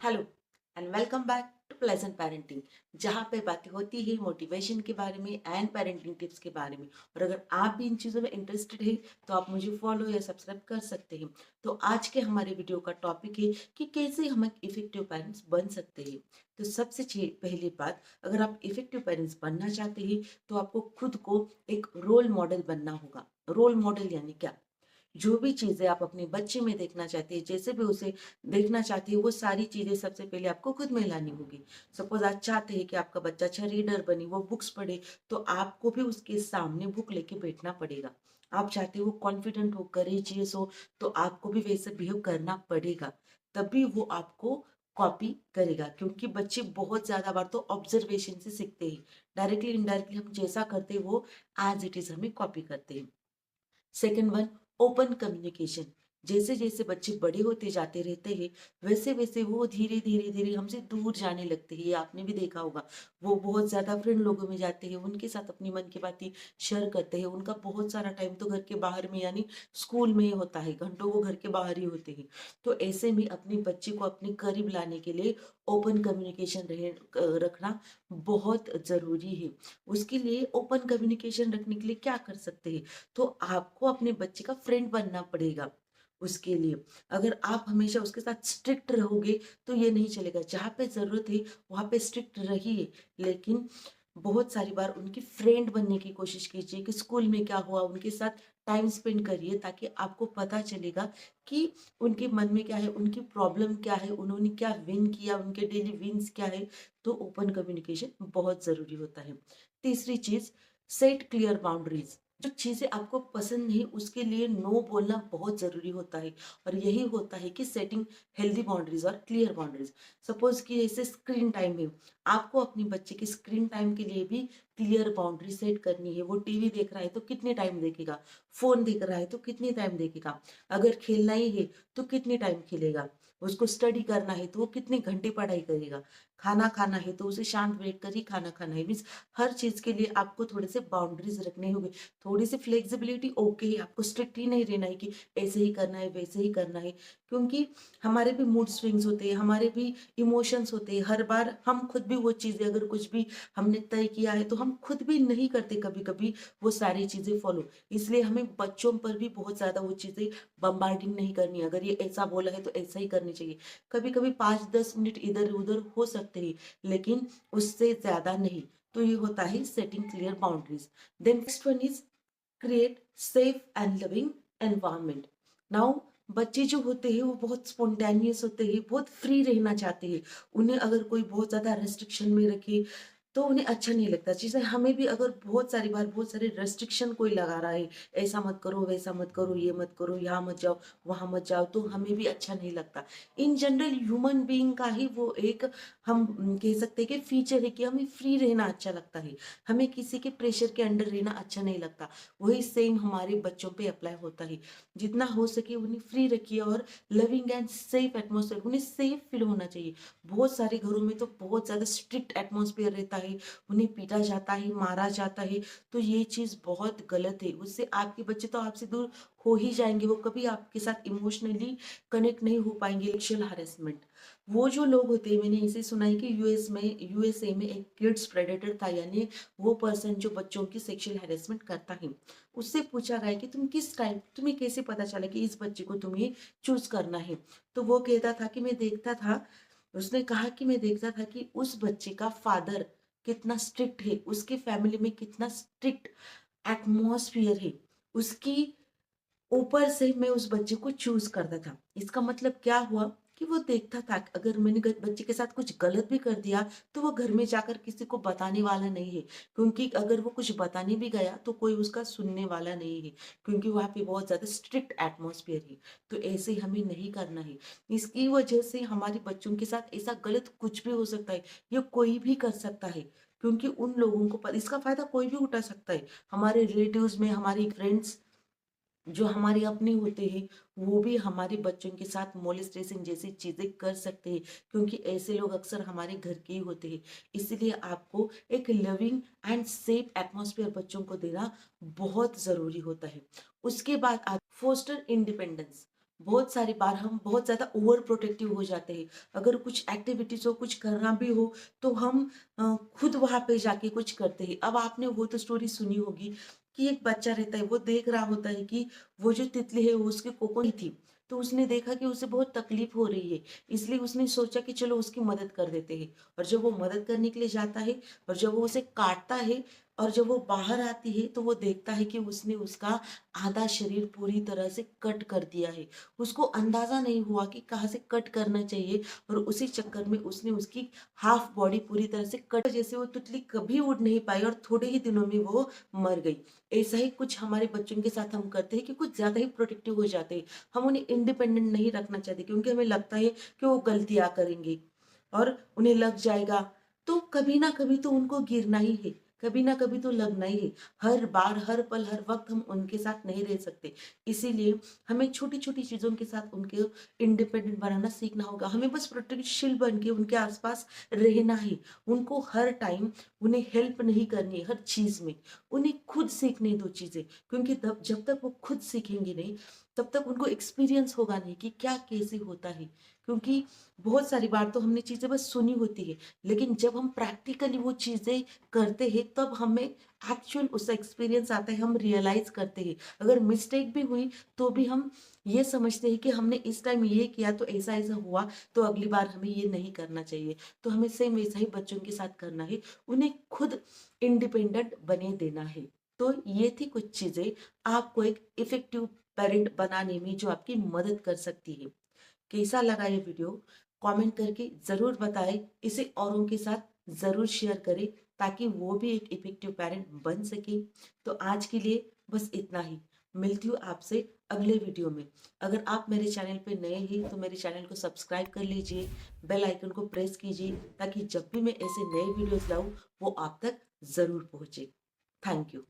Hello and welcome back to pleasant parenting, जहाँ पे बातें होती है मोटिवेशन के बारे में एंड पेरेंटिंग टिप्स के बारे में। और अगर आप भी इन चीज़ों में इंटरेस्टेड है तो आप मुझे फॉलो या सब्सक्राइब कर सकते हैं। तो आज के हमारे वीडियो का टॉपिक है कि कैसे हम एक इफेक्टिव पेरेंट्स बन सकते हैं। तो सबसे पहली बात, अगर आप इफेक्टिव पेरेंट्स बनना चाहते हैं तो आपको खुद को एक रोल मॉडल बनना होगा। रोल मॉडल यानी क्या? जो भी चीज़ें आप अपने बच्चे में देखना चाहते हैं, जैसे भी उसे देखना चाहते हैं, वो सारी चीज़ें सबसे पहले आपको खुद में लानी होगी। सपोज़ आप चाहते हैं कि आपका बच्चा अच्छा रीडर बने, वो बुक्स पढ़े, तो आपको भी उसके सामने बुक लेके बैठना पड़ेगा। आप चाहते हो वो कॉन्फिडेंट हो, करेजियस हो, तो आपको भी वैसे बिहेव करना पड़ेगा। तभी वो आपको कॉपी करेगा, क्योंकि बच्चे बहुत ज़्यादा बार तो ऑब्जर्वेशन से सीखते हैं। डायरेक्टली, इनडायरेक्टली हम जैसा करते हैं, वो एज़ इट इज़ हमें कॉपी करते हैं। Second one, open communication. जैसे जैसे बच्चे बड़े होते जाते रहते हैं, वैसे वैसे वो धीरे धीरे धीरे हमसे दूर जाने लगते हैं। ये आपने भी देखा होगा। वो बहुत ज्यादा फ्रेंड लोगों में जाते हैं, उनके साथ अपनी मन की बातें शेयर करते हैं। उनका बहुत सारा टाइम तो घर के बाहर में यानी स्कूल में ही होता है, घंटों वो घर के बाहर ही होते हैं। तो ऐसे में अपने बच्चे को अपने करीब लाने के लिए ओपन कम्युनिकेशन रखना बहुत जरूरी है। उसके लिए ओपन कम्युनिकेशन रखने के लिए क्या कर सकते हैं? तो आपको अपने बच्चे का फ्रेंड बनना पड़ेगा। उसके लिए अगर आप हमेशा उसके साथ स्ट्रिक्ट रहोगे तो ये नहीं चलेगा। जहाँ पे जरूरत है वहां पे स्ट्रिक्ट रहिए, लेकिन बहुत सारी बार उनकी फ्रेंड बनने की कोशिश कीजिए कि स्कूल में क्या हुआ उनके साथ टाइम स्पेंड करिए, ताकि आपको पता चलेगा कि उनके मन में क्या है, उनकी प्रॉब्लम क्या है, उन्होंने क्या विन किया, उनके डेली विन्स क्या है। तो ओपन कम्युनिकेशन बहुत जरूरी होता है। तीसरी चीज, सेट क्लियर बाउंड्रीज। जो चीजें आपको पसंद नहीं उसके लिए नो बोलना बहुत जरूरी होता है। और यही होता है कि सेटिंग हेल्दी बाउंड्रीज और क्लियर बाउंड्रीज। सपोज कि जैसे स्क्रीन टाइम है, आपको अपने बच्चे के स्क्रीन टाइम के लिए भी क्लियर बाउंड्री सेट करनी है। वो टीवी देख रहा है तो कितने टाइम देखेगा, फोन देख रहा है तो कितने टाइम देखेगा, अगर खेलना ही है तो कितने टाइम खेलेगा, उसको स्टडी करना है तो वो कितने घंटे पढ़ाई करेगा, खाना खाना है तो उसे शांत बैठ कर ही खाना खाना है। मीन्स हर चीज के लिए आपको थोड़े से बाउंड्रीज रखने होंगे। थोड़ी सी फ्लेक्सिबिलिटी ओके है, आपको स्ट्रिक्ट ही नहीं रहना है कि ऐसे ही करना है वैसे ही करना है। क्योंकि हमारे भी मूड स्विंग्स होते हैं, हमारे भी इमोशंस होते हैं। हर बार हम खुद भी वो चीजें, अगर कुछ भी हमने तय किया है तो हम खुद भी नहीं करते कभी कभी वो सारी चीजें फॉलो। इसलिए हमें बच्चों पर भी बहुत ज्यादा वो चीजें बम्बार्डिंग नहीं करनी। अगर ये ऐसा बोला है तो ऐसा ही करनी चाहिए। कभी कभी 5-10 मिनट इधर उधर हो सकते हैं, लेकिन उससे ज्यादा नहीं। तो ये होता है setting clear boundaries. Then next one is create safe and living environment. Now, बच्चे जो होते हैं वो बहुत स्पॉन्टेनियस होते हैं, बहुत फ्री रहना चाहते हैं। उन्हें अगर कोई बहुत ज्यादा रेस्ट्रिक्शन में रखे तो उन्हें अच्छा नहीं लगता। जैसे हमें भी अगर बहुत सारी बार बहुत सारे रेस्ट्रिक्शन कोई लगा रहा है, ऐसा मत करो वैसा मत करो ये मत करो यहाँ मत जाओ वहां मत जाओ, तो हमें भी अच्छा नहीं लगता। इन जनरल ह्यूमन बीइंग का ही वो एक, हम कह सकते हैं कि फीचर है कि हमें फ्री रहना अच्छा लगता है। हमें किसी के प्रेशर के अंडर रहना अच्छा नहीं लगता। वही सेम हमारे बच्चों पे अप्लाई होता है। जितना हो सके उन्हें फ्री रखिए और लविंग एंड सेफ एटमोसफेयर, उन्हें सेफ फील होना चाहिए। बहुत सारे घरों में तो बहुत ज्यादा स्ट्रिक्ट एटमोसफेयर रहता है, उन्हें पीटा जाता है, मारा जाता है। तो ये चीज बहुत गलत है। उससे आपके बच्चे तो आपसे दूर हो ही जाएंगे, वो कभी आपके साथ इमोशनली कनेक्ट नहीं हो पाएंगे। सेक्सुअल हरेसमेंट, वो जो लोग होते हैं, मैंने ऐसे सुना है कि यूएसए में एक किड्स प्रेडेटर था, यानी वो पर्सन जो बच्चों की सेक्सुअल हैरेसमेंट करता है। उससे पूछा गया कि तुम किस टाइप, तुम्हें कैसे पता चला कि इस बच्चे को तुम्हें चूज करना है? तो वो कहता था कि मैं देखता था, उसने कहा कि मैं देखता था कि उस बच्चे का फादर कितना स्ट्रिक्ट है, उसके फैमिली में कितना स्ट्रिक्ट एटमोसफियर है, उसकी ऊपर से मैं उस बच्चे को चूज करता था। इसका मतलब क्या हुआ कि वो देखता था कि अगर मैंने बच्चे के साथ कुछ गलत भी कर दिया तो वो घर में जाकर किसी को बताने वाला नहीं है। क्योंकि अगर वो कुछ बताने भी गया तो कोई उसका सुनने वाला नहीं है, क्योंकि वहां पे बहुत ज्यादा स्ट्रिक्ट एटमोसफियर है। तो ऐसे हमें नहीं करना है। इसकी वजह से हमारे बच्चों के साथ ऐसा गलत कुछ भी हो सकता है, ये कोई भी कर सकता है। क्योंकि उन लोगों को इसका फायदा कोई भी उठा सकता है। हमारे रिलेटिव्स में हमारी फ्रेंड्स जो हमारे अपने होते हैं, वो भी हमारे बच्चों के साथ मोलेस्टेशन जैसी चीजें कर सकते हैं, क्योंकि ऐसे लोग अक्सर हमारे घर के ही होते हैं। इसलिए आपको एक लविंग एंड सेफ एटमॉस्फेयर बच्चों को देना बहुत जरूरी होता है। उसके बाद आप फोस्टर इंडिपेंडेंस। बहुत सारी बार हम बहुत ज़्यादा ओवर प्रोटेक्टिव हो जाते हैं। अगर कुछ एक्टिविटीज़ हो, कुछ करना भी हो, तो हम खुद वहाँ पे जाके कुछ करते हैं। अब आपने वो तो स्टोरी सुनी होगी कि एक बच्चा रहता है, वो देख रहा होता है कि वो जो तितली है वो उसकी कोकोन थी। तो उसने देखा कि उसे बहुत तकलीफ हो रही है, इसलिए उसने सोचा कि चलो उसकी मदद कर देते हैं। और जब वो मदद करने के लिए जाता है और जब वो उसे काटता है और जब वो बाहर आती है, तो वो देखता है कि उसने उसका आधा शरीर पूरी तरह से कट कर दिया है। उसको अंदाज़ा नहीं हुआ कि कहाँ से कट करना चाहिए, और उसी चक्कर में उसने उसकी हाफ बॉडी पूरी तरह से कट, जैसे वो तितली कभी उड़ नहीं पाई और थोड़े ही दिनों में वो मर गई। ऐसा ही कुछ हमारे बच्चों के साथ हम करते हैं कि कुछ ज़्यादा ही प्रोटेक्टिव हो जाते हैं। हम उन्हें इंडिपेंडेंट नहीं रखना चाहते क्योंकि हमें लगता है कि वो गलतियाँ करेंगे और उन्हें लग जाएगा। तो कभी ना कभी तो उनको गिरना ही है, कभी ना कभी तो लगना ही है। हर बार, हर पल, हर वक़्त हम उनके साथ नहीं रह सकते। इसीलिए हमें छोटी-छोटी चीज़ों के साथ उनको इंडिपेंडेंट बनाना सीखना होगा। हमें बस प्रोटेक्शिल बन के उनके आस-पास रहना है। उनको हर टाइम उन्हें हेल्प नहीं करनी है हर चीज़ में। उन्हें खुद सीखने दो चीज़ें, क्योंकि तब जब तक वो खुद सीखेंगे नहीं, तब तक उनको एक्सपीरियंस होगा नहीं कि क्या कैसे होता है। क्योंकि बहुत सारी बार तो हमने चीज़ें बस सुनी होती है, लेकिन जब हम प्रैक्टिकली वो चीज़ें करते हैं तब हमें एक्चुअल उसका एक्सपीरियंस आता है, हम रियलाइज़ करते हैं। अगर मिस्टेक भी हुई तो भी हम ये समझते हैं कि हमने इस टाइम ये किया तो ऐसा-ऐसा हुआ, तो अगली बार हमें ये नहीं करना चाहिए। तो हमें सेम वैसा ही बच्चों के साथ करना है, उन्हें खुद इंडिपेंडेंट बने देना है। तो ये थी कुछ चीज़ें आपको एक इफ़ेक्टिव पेरेंट बनाने में जो आपकी मदद कर सकती है। कैसा लगा ये वीडियो? कमेंट करके ज़रूर बताएं। इसे औरों के साथ ज़रूर शेयर करें ताकि वो भी एक इफ़ेक्टिव पेरेंट बन सके। तो आज के लिए बस इतना ही। मिलती हूँ आपसे अगले वीडियो में। अगर आप मेरे चैनल पे नए हैं तो मेरे चैनल को सब्सक्राइब कर लीजिए, बेल आइकन को प्रेस कीजिए ताकि जब भी मैं ऐसे नए वीडियोज़ लाऊँ वो आप तक ज़रूर पहुँचे। Thank you.